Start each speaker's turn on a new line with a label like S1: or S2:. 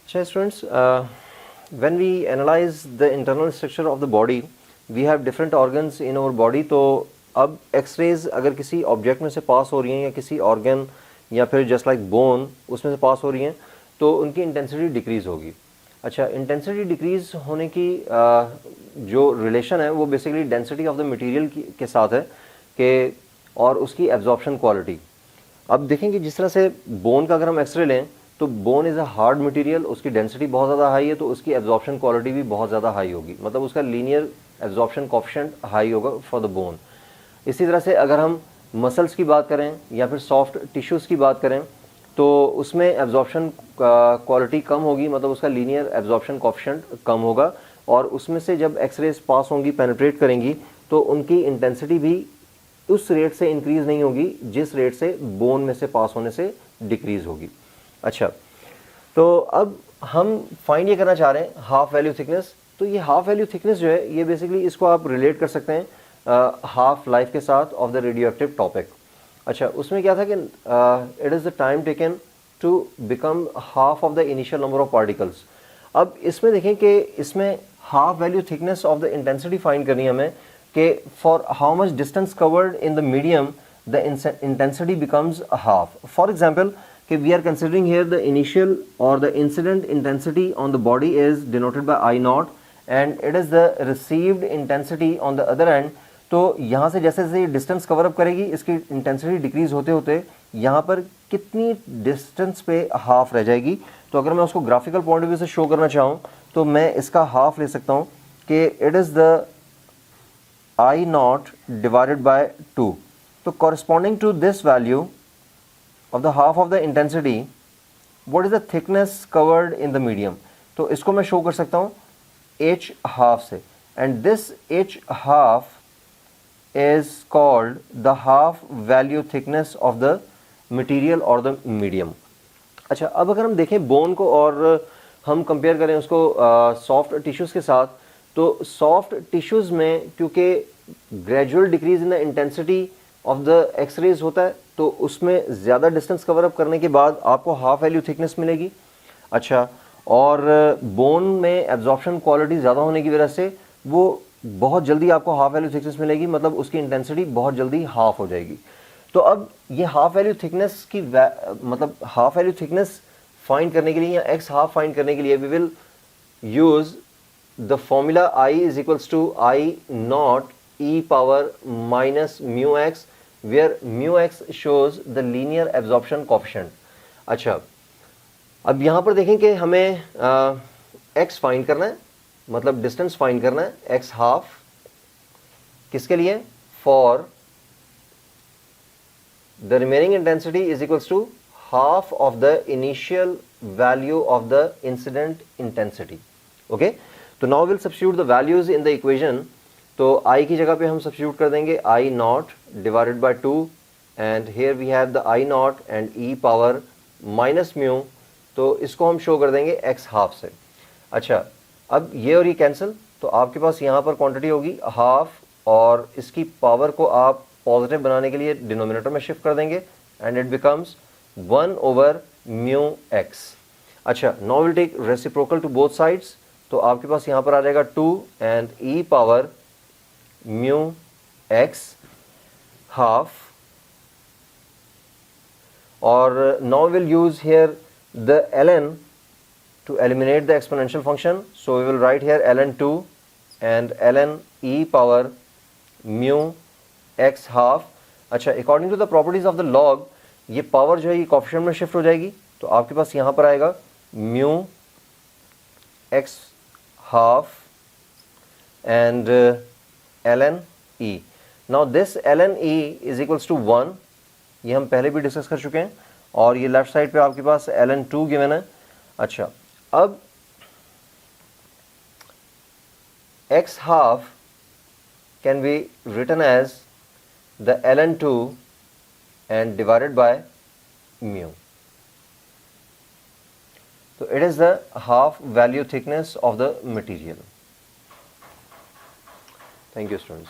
S1: अच्छा students, when we analyze the internal structure of the body, we have different organs in our body. तो अब X-rays अगर किसी object में से पास हो रही हैं या किसी ऑर्गन या फिर जस्ट लाइक बोन उसमें से पास हो रही हैं तो उनकी इंटेंसिटी डिक्रीज़ होगी। अच्छा, इंटेंसिटी डिक्रीज़ होने की जो रिलेशन है वो basically density of the material के साथ है कि और उसकी एब्जॉर्प्शन क्वालिटी। अब देखेंगे जिस तरह से बोन का अगर हम एक्सरे लें तो bone is a hard material, उसकी डेंसिटी बहुत ज़्यादा हाई है तो उसकी एब्जॉर्प्शन क्वालिटी भी बहुत ज़्यादा हाई होगी, मतलब उसका लीनियर एब्जॉर्प्शन कोफिशिएंट हाई होगा फॉर द बोन। इसी तरह से अगर हम मसल्स की बात करें या फिर सॉफ्ट टिश्यूज़ की बात करें तो उसमें एब्जॉर्प्शन क्वालिटी कम होगी, मतलब उसका लीनियर एब्जॉर्प्शन कोफिशिएंट कम होगा और उसमें से जब एक्सरेज पास होंगी, पेनिट्रेट करेंगी तो उनकी इंटेंसिटी भी उस रेट से इंक्रीज़ नहीं होगी जिस रेट से बोन में से पास होने से डिक्रीज़ होगी। अच्छा, तो अब हम फाइंड ये करना चाह रहे हैं हाफ वैल्यू थिकनेस। तो ये हाफ वैल्यू थिकनेस जो है ये बेसिकली इसको आप रिलेट कर सकते हैं हाफ लाइफ के साथ of the radioactive topic. अच्छा, उसमें क्या था कि it is the time taken to become half of the initial number of particles. अब इसमें देखें कि इसमें half value thickness of the intensity find करनी है हमें कि for how much distance covered in the medium the intensity becomes half. For example कि we are considering here the initial or the incident intensity on the body is denoted by I naught and it is the received intensity on the other end। तो यहाँ से जैसे जैसे ये distance cover up करेगी इसकी intensity decrease होते होते यहाँ पर कितनी डिस्टेंस पे हाफ रह जाएगी। तो अगर मैं उसको ग्राफिकल पॉइंट ऑफ व्यू से शो करना चाहूँ तो मैं इसका हाफ ले सकता हूँ कि it is the I naught divided by 2। तो corresponding to this value of the half of the intensity, what is the thickness covered in the medium? तो इसको मैं शो कर सकता हूँ h half से, and this h half is called the half value thickness of the material or the medium। अच्छा, अब अगर हम देखें बोन को और हम कंपेयर करें उसको सॉफ्ट टिश्यूज़ के साथ, तो सॉफ्ट टिश्यूज़ में क्योंकि gradual decrease in the intensity of the X rays होता है तो उसमें ज़्यादा डिस्टेंस कवर अप करने के बाद आपको हाफ वैल्यू थिकनेस मिलेगी। अच्छा, और बोन में एब्जॉर्प्शन क्वालिटी ज़्यादा होने की वजह से वो बहुत जल्दी आपको हाफ वैल्यू थिकनेस मिलेगी, मतलब उसकी इंटेंसिटी बहुत जल्दी हाफ हो जाएगी। तो अब ये हाफ वैल्यू थिकनेस की मतलब हाफ वैल्यू थिकनेस फाइंड करने के लिए या एक्स हाफ फाइंड करने के लिए we will use the formula I is equals to I naught e power minus mu x where mu x shows the linear absorption coefficient। अच्छा, अब यहाँ पर देखें कि हमें x फाइंड करना है, मतलब डिस्टेंस फाइंड करना है x हाफ। किसके लिए? For the remaining intensity is equals to half of the initial value of the incident intensity. Okay, तो now will substitute the values in the equation. तो I की जगह पे हम सब्स्टिट्यूट कर देंगे I naught divided by 2 and here we have the I naught and e power minus mu, तो इसको हम शो कर देंगे x हाफ से। अच्छा, अब ये और ये कैंसिल, तो आपके पास यहाँ पर क्वांटिटी होगी हाफ और इसकी पावर को आप पॉजिटिव बनाने के लिए डिनोमिनेटर में शिफ्ट कर देंगे and it becomes 1 over mu x। अच्छा, now will take reciprocal to both sides, तो आपके पास यहाँ पर आ जाएगा 2 and e power mu x half, or now we'll use here the ln to eliminate the exponential function, so we will write here ln 2 and ln e power mu x half। अच्छा, according to the properties of the log ये power जो है ये coefficient में shift हो जाएगी, तो आपके पास यहाँ पर आएगा mu x half and ln e। now this ln e is equals to 1, ये हम पहले भी डिस्कस कर चुके हैं, और ये लेफ्ट साइड पे आपके पास ln 2 गिवन है। अच्छा, अब x half can be written as the ln 2 and divided by mu, so it is the half value thickness of the material। Thank you, students.